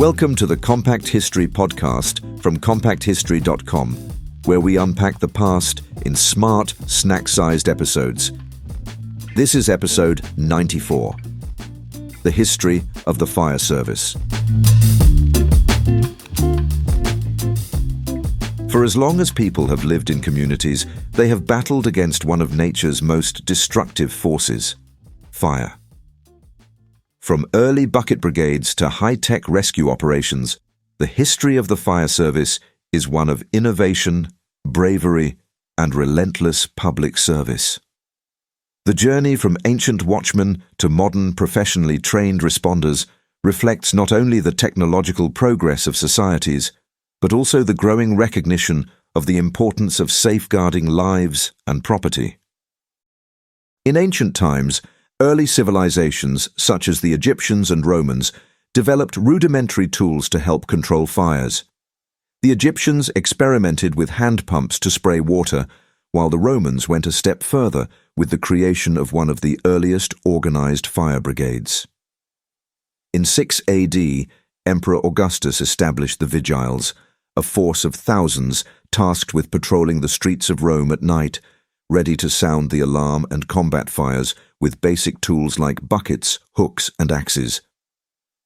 Welcome to the Compact History podcast from compacthistory.com, where we unpack the past in smart, snack-sized episodes. This is episode 94, The History of the Fire Service. For as long as people have lived in communities, they have battled against one of nature's most destructive forces, fire. From early bucket brigades to high-tech rescue operations, the history of the fire service is one of innovation, bravery, and relentless public service. The journey from ancient watchmen to modern professionally trained responders reflects not only the technological progress of societies, but also the growing recognition of the importance of safeguarding lives and property. In ancient times, early civilizations, such as the Egyptians and Romans, developed rudimentary tools to help control fires. The Egyptians experimented with hand pumps to spray water, while the Romans went a step further with the creation of one of the earliest organized fire brigades. In 6 AD, Emperor Augustus established the Vigiles, a force of thousands tasked with patrolling the streets of Rome at night, ready to sound the alarm and combat fires with basic tools like buckets, hooks, and axes.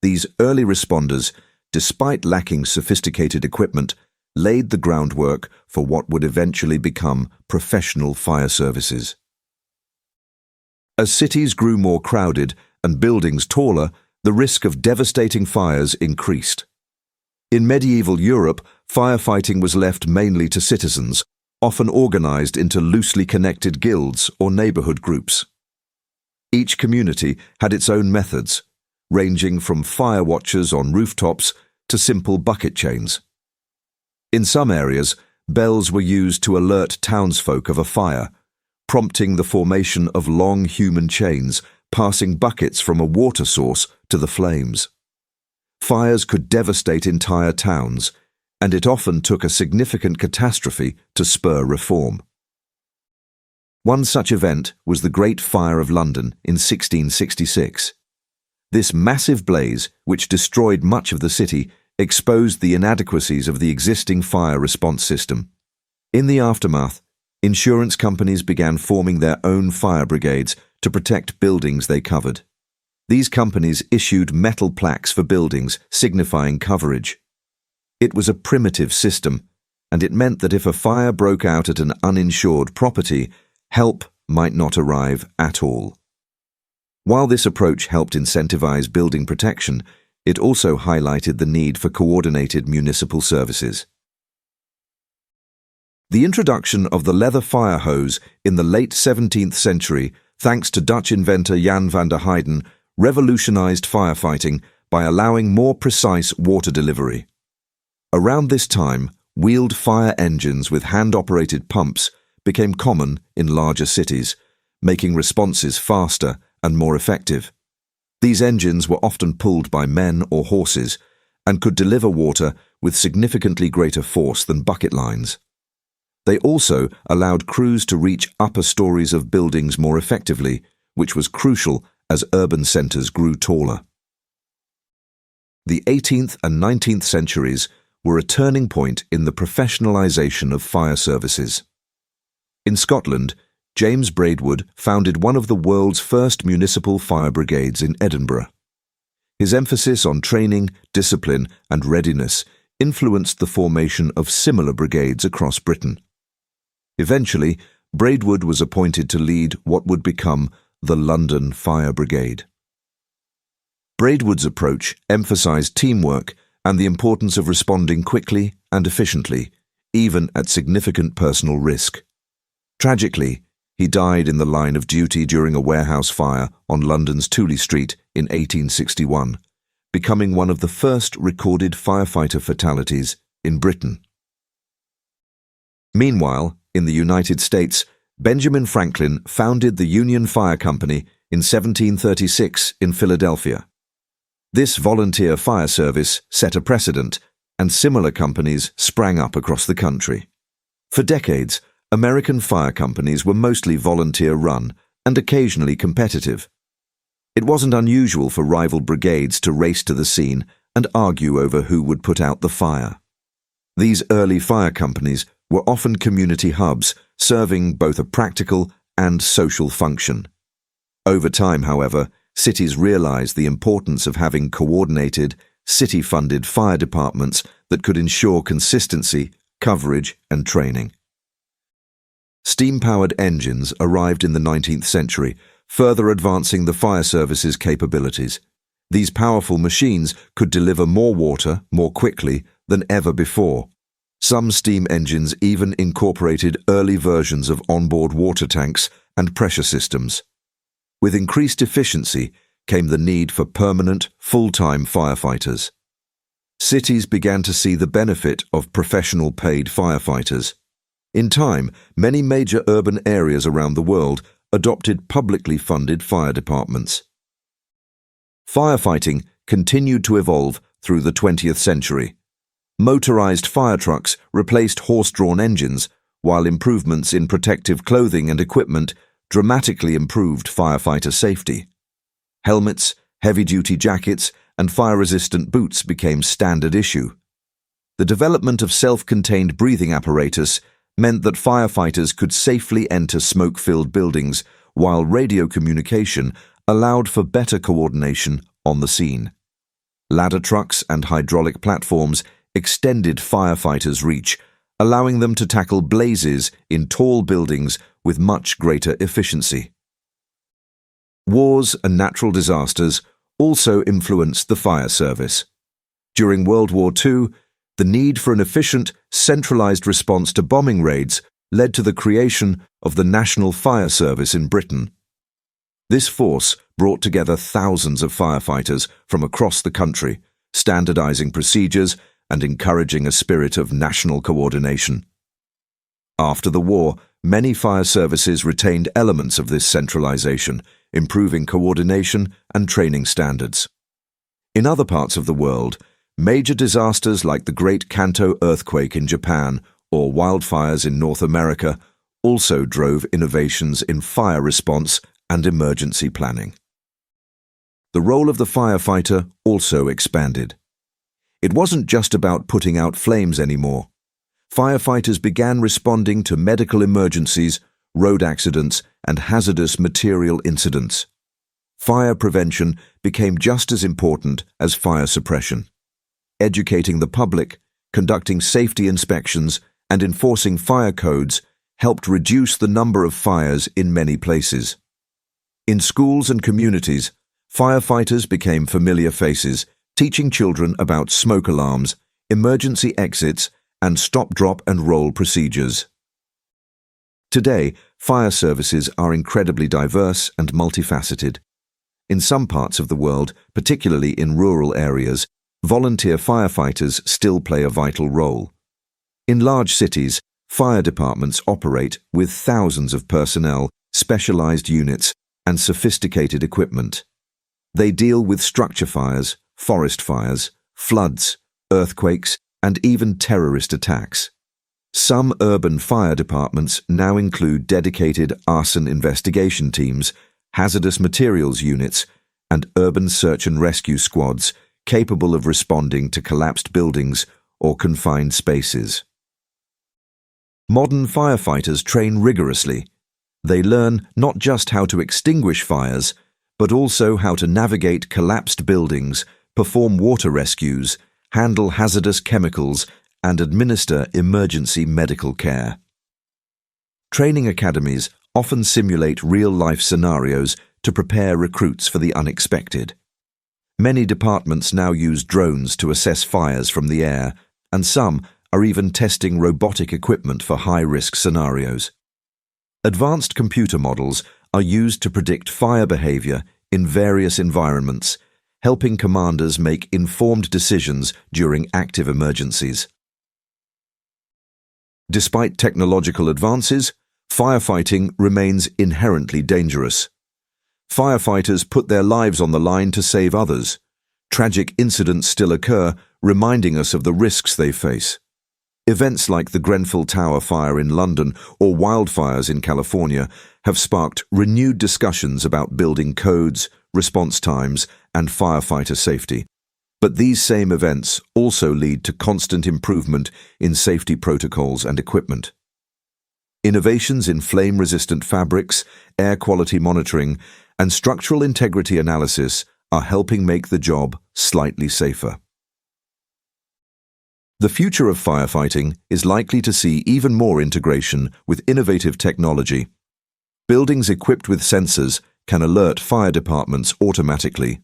These early responders, despite lacking sophisticated equipment, laid the groundwork for what would eventually become professional fire services. As cities grew more crowded and buildings taller, the risk of devastating fires increased. In medieval Europe, firefighting was left mainly to citizens, often organized into loosely connected guilds or neighborhood groups. Each community had its own methods, ranging from fire watchers on rooftops to simple bucket chains. In some areas, bells were used to alert townsfolk of a fire, prompting the formation of long human chains passing buckets from a water source to the flames. Fires could devastate entire towns, and it often took a significant catastrophe to spur reform. One such event was the Great Fire of London in 1666. This massive blaze, which destroyed much of the city, exposed the inadequacies of the existing fire response system. In the aftermath, insurance companies began forming their own fire brigades to protect buildings they covered. These companies issued metal plaques for buildings signifying coverage. It was a primitive system, and it meant that if a fire broke out at an uninsured property, help might not arrive at all. While this approach helped incentivize building protection, it also highlighted the need for coordinated municipal services. The introduction of the leather fire hose in the late 17th century, thanks to Dutch inventor Jan van der Heyden, revolutionized firefighting by allowing more precise water delivery. Around this time, wheeled fire engines with hand-operated pumps became common in larger cities, making responses faster and more effective. These engines were often pulled by men or horses and could deliver water with significantly greater force than bucket lines. They also allowed crews to reach upper stories of buildings more effectively, which was crucial as urban centers grew taller. The 18th and 19th centuries were a turning point in the professionalization of fire services. In Scotland, James Braidwood founded one of the world's first municipal fire brigades in Edinburgh. His emphasis on training, discipline, and readiness influenced the formation of similar brigades across Britain. Eventually, Braidwood was appointed to lead what would become the London Fire Brigade. Braidwood's approach emphasized teamwork and the importance of responding quickly and efficiently, even at significant personal risk. Tragically, he died in the line of duty during a warehouse fire on London's Tooley Street in 1861, becoming one of the first recorded firefighter fatalities in Britain. Meanwhile, in the United States, Benjamin Franklin founded the Union Fire Company in 1736 in Philadelphia. This volunteer fire service set a precedent, and similar companies sprang up across the country. For decades, American fire companies were mostly volunteer-run and occasionally competitive. It wasn't unusual for rival brigades to race to the scene and argue over who would put out the fire. These early fire companies were often community hubs, serving both a practical and social function. Over time, however, cities realized the importance of having coordinated, city-funded fire departments that could ensure consistency, coverage, and training. Steam-powered engines arrived in the 19th century, further advancing the fire service's capabilities. These powerful machines could deliver more water more quickly than ever before. Some steam engines even incorporated early versions of onboard water tanks and pressure systems. With increased efficiency came the need for permanent, full-time firefighters. Cities began to see the benefit of professional paid firefighters. In time, many major urban areas around the world adopted publicly funded fire departments. Firefighting continued to evolve through the 20th century. Motorized fire trucks replaced horse-drawn engines, while improvements in protective clothing and equipment dramatically improved firefighter safety. Helmets, heavy-duty jackets, and fire-resistant boots became standard issue. The development of self-contained breathing apparatus meant that firefighters could safely enter smoke-filled buildings, while radio communication allowed for better coordination on the scene. Ladder trucks and hydraulic platforms extended firefighters' reach, allowing them to tackle blazes in tall buildings with much greater efficiency. Wars and natural disasters also influenced the fire service. During World War II, the need for an efficient, centralized response to bombing raids led to the creation of the National Fire Service in Britain. This force brought together thousands of firefighters from across the country, standardizing procedures and encouraging a spirit of national coordination. After the war, many fire services retained elements of this centralization, improving coordination and training standards. In other parts of the world, major disasters like the Great Kanto earthquake in Japan or wildfires in North America also drove innovations in fire response and emergency planning. The role of the firefighter also expanded. It wasn't just about putting out flames anymore. Firefighters began responding to medical emergencies, road accidents, and hazardous material incidents. Fire prevention became just as important as fire suppression. Educating the public, conducting safety inspections, and enforcing fire codes helped reduce the number of fires in many places. In schools and communities, firefighters became familiar faces, teaching children about smoke alarms, emergency exits, and stop, drop, and roll procedures. Today, fire services are incredibly diverse and multifaceted. In some parts of the world, particularly in rural areas, volunteer firefighters still play a vital role. In large cities, fire departments operate with thousands of personnel, specialized units, and sophisticated equipment. They deal with structure fires, forest fires, floods, earthquakes, and even terrorist attacks. Some urban fire departments now include dedicated arson investigation teams, hazardous materials units, and urban search and rescue squads capable of responding to collapsed buildings or confined spaces. Modern firefighters train rigorously. They learn not just how to extinguish fires, but also how to navigate collapsed buildings, perform water rescues, handle hazardous chemicals, and administer emergency medical care. Training academies often simulate real-life scenarios to prepare recruits for the unexpected. Many departments now use drones to assess fires from the air, and some are even testing robotic equipment for high-risk scenarios. Advanced computer models are used to predict fire behavior in various environments, helping commanders make informed decisions during active emergencies. Despite technological advances, firefighting remains inherently dangerous. Firefighters put their lives on the line to save others. Tragic incidents still occur, reminding us of the risks they face. Events like the Grenfell Tower fire in London or wildfires in California have sparked renewed discussions about building codes, response times, and firefighter safety. But these same events also lead to constant improvement in safety protocols and equipment. Innovations in flame-resistant fabrics, air quality monitoring, and structural integrity analysis are helping make the job slightly safer. The future of firefighting is likely to see even more integration with innovative technology. Buildings equipped with sensors can alert fire departments automatically.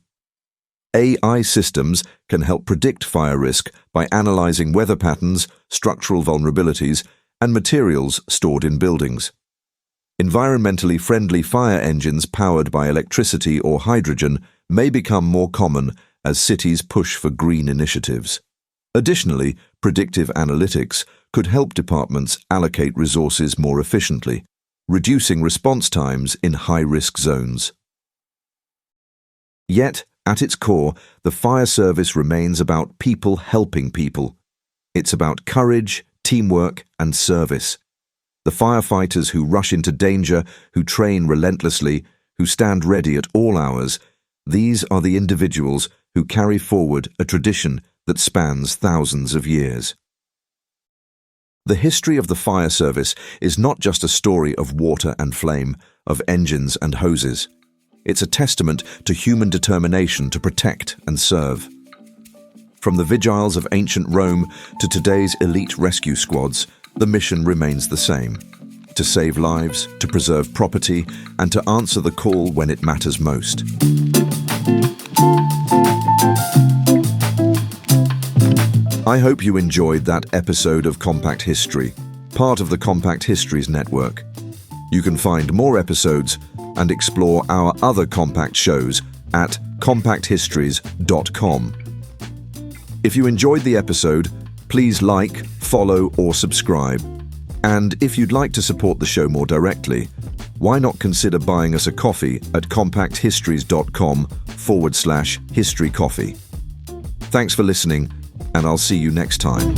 AI systems can help predict fire risk by analyzing weather patterns, structural vulnerabilities, and materials stored in buildings. Environmentally friendly fire engines powered by electricity or hydrogen may become more common as cities push for green initiatives. Additionally, predictive analytics could help departments allocate resources more efficiently, reducing response times in high-risk zones. Yet, at its core, the fire service remains about people helping people. It's about courage, teamwork, and service. The firefighters who rush into danger, who train relentlessly, who stand ready at all hours, these are the individuals who carry forward a tradition that spans thousands of years. The history of the fire service is not just a story of water and flame, of engines and hoses. It's a testament to human determination to protect and serve. From the vigiles of ancient Rome to today's elite rescue squads, the mission remains the same: to save lives, to preserve property, and to answer the call when it matters most. I hope you enjoyed that episode of Compact History, part of the Compact Histories network. You can find more episodes and explore our other Compact shows at compacthistories.com. If you enjoyed the episode, please like, follow, or subscribe. And if you'd like to support the show more directly, why not consider buying us a coffee at compacthistories.com/historycoffee. Thanks for listening, and I'll see you next time.